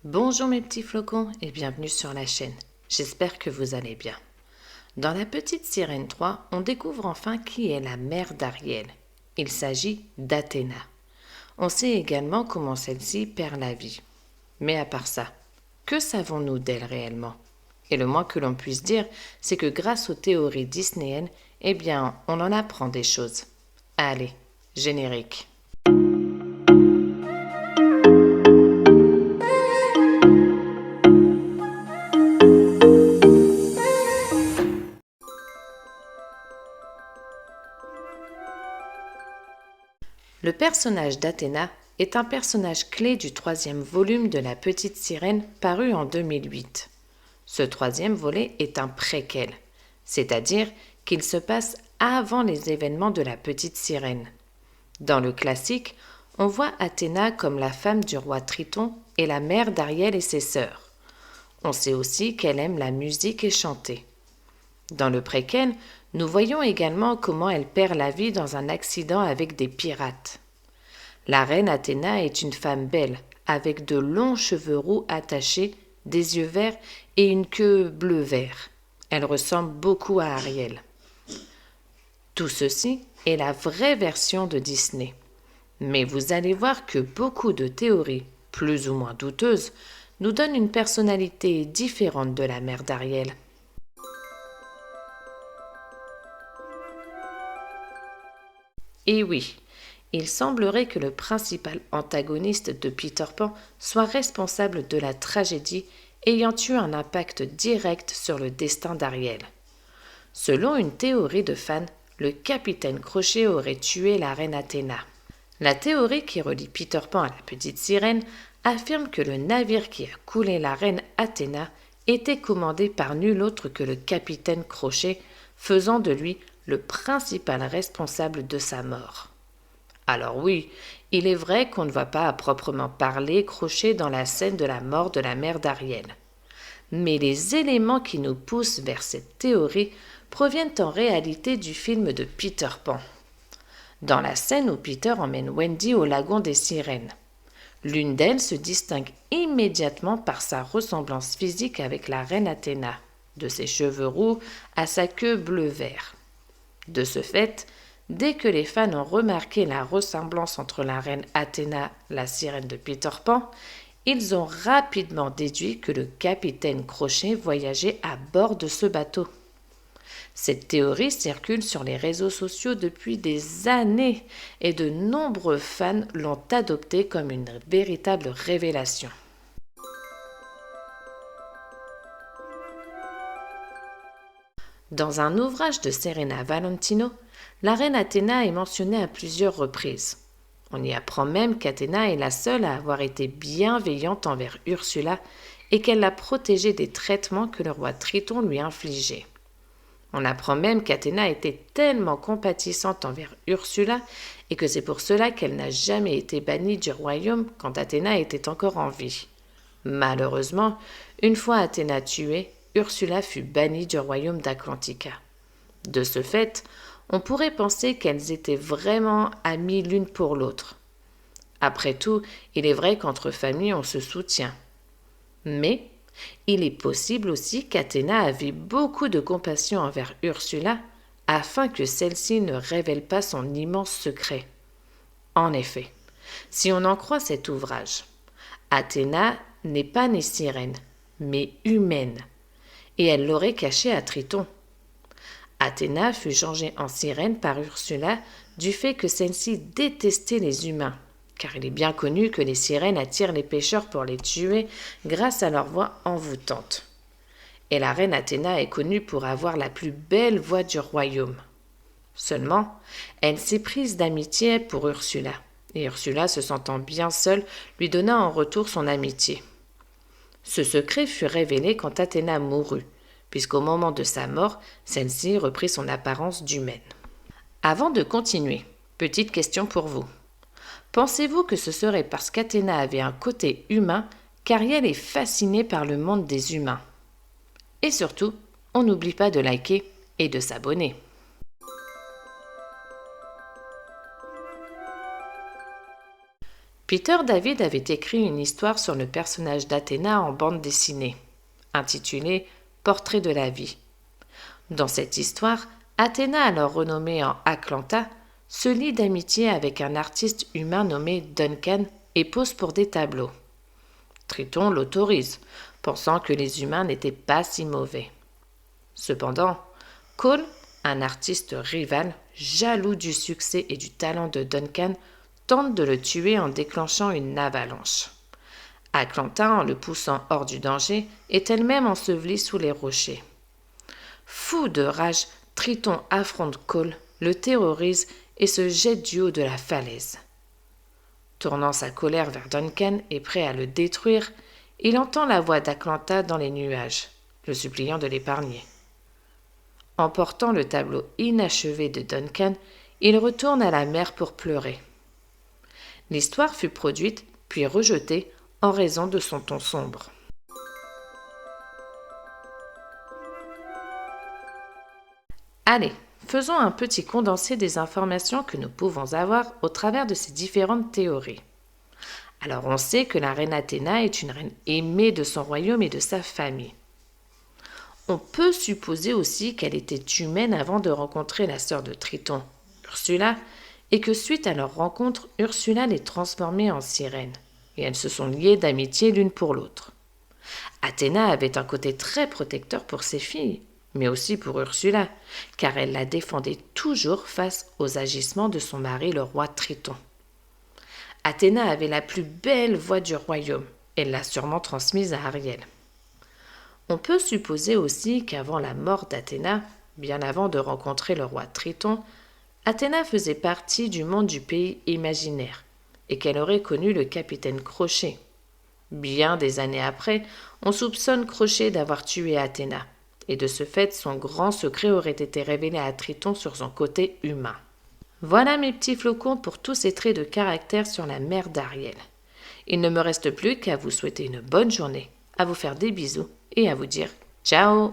Bonjour mes petits flocons et bienvenue sur la chaîne. J'espère que vous allez bien. Dans La Petite Sirène 3, on découvre enfin qui est la mère d'Ariel. Il s'agit d'Athéna. On sait également comment celle-ci perd la vie. Mais à part ça, que savons-nous d'elle réellement? Et le moins que l'on puisse dire, c'est que grâce aux théories disnéennes, on en apprend des choses. Allez, générique. Le personnage d'Athéna est un personnage clé du troisième volume de La Petite Sirène paru en 2008. Ce troisième volet est un préquel, c'est-à-dire qu'il se passe avant les événements de La Petite Sirène. Dans le classique, on voit Athéna comme la femme du roi Triton et la mère d'Ariel et ses sœurs. On sait aussi qu'elle aime la musique et chanter. Dans le préquel, nous voyons également comment elle perd la vie dans un accident avec des pirates. La reine Athéna est une femme belle, avec de longs cheveux roux attachés, des yeux verts et une queue bleu-vert. Elle ressemble beaucoup à Ariel. Tout ceci est la vraie version de Disney. Mais vous allez voir que beaucoup de théories, plus ou moins douteuses, nous donnent une personnalité différente de la mère d'Ariel. Et oui, il semblerait que le principal antagoniste de Peter Pan soit responsable de la tragédie ayant eu un impact direct sur le destin d'Ariel. Selon une théorie de fans, le capitaine Crochet aurait tué la reine Athéna. La théorie qui relie Peter Pan à la petite sirène affirme que le navire qui a coulé la reine Athéna était commandé par nul autre que le capitaine Crochet, faisant de lui le principal responsable de sa mort. Alors oui, il est vrai qu'on ne voit pas à proprement parler Crochet dans la scène de la mort de la mère d'Ariel. Mais les éléments qui nous poussent vers cette théorie proviennent en réalité du film de Peter Pan. Dans la scène où Peter emmène Wendy au lagon des sirènes, l'une d'elles se distingue immédiatement par sa ressemblance physique avec la reine Athéna, de ses cheveux roux à sa queue bleu-vert. De ce fait, dès que les fans ont remarqué la ressemblance entre la reine Athéna, la sirène de Peter Pan, ils ont rapidement déduit que le capitaine Crochet voyageait à bord de ce bateau. Cette théorie circule sur les réseaux sociaux depuis des années et de nombreux fans l'ont adoptée comme une véritable révélation. Dans un ouvrage de Serena Valentino, la reine Athéna est mentionnée à plusieurs reprises. On y apprend même qu'Athéna est la seule à avoir été bienveillante envers Ursula et qu'elle l'a protégée des traitements que le roi Triton lui infligeait. On apprend même qu'Athéna était tellement compatissante envers Ursula et que c'est pour cela qu'elle n'a jamais été bannie du royaume quand Athéna était encore en vie. Malheureusement, une fois Athéna tuée, Ursula fut bannie du royaume d'Atlantica. De ce fait, on pourrait penser qu'elles étaient vraiment amies l'une pour l'autre. Après tout, il est vrai qu'entre familles on se soutient. Mais il est possible aussi qu'Athéna avait beaucoup de compassion envers Ursula afin que celle-ci ne révèle pas son immense secret. En effet, si on en croit cet ouvrage, Athéna n'est pas née sirène, mais humaine, et elle l'aurait caché à Triton. Athéna fut changée en sirène par Ursula du fait que celle-ci détestait les humains, car il est bien connu que les sirènes attirent les pêcheurs pour les tuer grâce à leur voix envoûtante. Et la reine Athéna est connue pour avoir la plus belle voix du royaume. Seulement, elle s'est prise d'amitié pour Ursula, et Ursula, se sentant bien seule, lui donna en retour son amitié. Ce secret fut révélé quand Athéna mourut, puisqu'au moment de sa mort, celle-ci reprit son apparence d'humaine. Avant de continuer, petite question pour vous. Pensez-vous que ce serait parce qu'Athéna avait un côté humain qu'Ariel est fascinée par le monde des humains? Et surtout, on n'oublie pas de liker et de s'abonner. Peter David avait écrit une histoire sur le personnage d'Athéna en bande dessinée, intitulée Portrait de la vie. Dans cette histoire, Athéna, alors renommée en Atlanta, se lie d'amitié avec un artiste humain nommé Duncan et pose pour des tableaux. Triton l'autorise, pensant que les humains n'étaient pas si mauvais. Cependant, Cole, un artiste rival, jaloux du succès et du talent de Duncan, tente de le tuer en déclenchant une avalanche. Atlanta, en le poussant hors du danger, est elle-même ensevelie sous les rochers. Fou de rage, Triton affronte Cole, le terrorise et se jette du haut de la falaise. Tournant sa colère vers Duncan et prêt à le détruire, il entend la voix d'Atlanta dans les nuages, le suppliant de l'épargner. Emportant le tableau inachevé de Duncan, il retourne à la mer pour pleurer. L'histoire fut produite puis rejetée en raison de son ton sombre. Allez, faisons un petit condensé des informations que nous pouvons avoir au travers de ces différentes théories. Alors on sait que la reine Athéna est une reine aimée de son royaume et de sa famille. On peut supposer aussi qu'elle était humaine avant de rencontrer la sœur de Triton, Ursula, et que suite à leur rencontre, Ursula l'est transformée en sirène, et elles se sont liées d'amitié l'une pour l'autre. Athéna avait un côté très protecteur pour ses filles, mais aussi pour Ursula, car elle la défendait toujours face aux agissements de son mari le roi Triton. Athéna avait la plus belle voix du royaume, elle l'a sûrement transmise à Ariel. On peut supposer aussi qu'avant la mort d'Athéna, bien avant de rencontrer le roi Triton, Athéna faisait partie du monde du pays imaginaire, et qu'elle aurait connu le capitaine Crochet. Bien des années après, on soupçonne Crochet d'avoir tué Athéna, et de ce fait son grand secret aurait été révélé à Triton sur son côté humain. Voilà mes petits flocons pour tous ces traits de caractère sur la mère d'Ariel. Il ne me reste plus qu'à vous souhaiter une bonne journée, à vous faire des bisous et à vous dire ciao!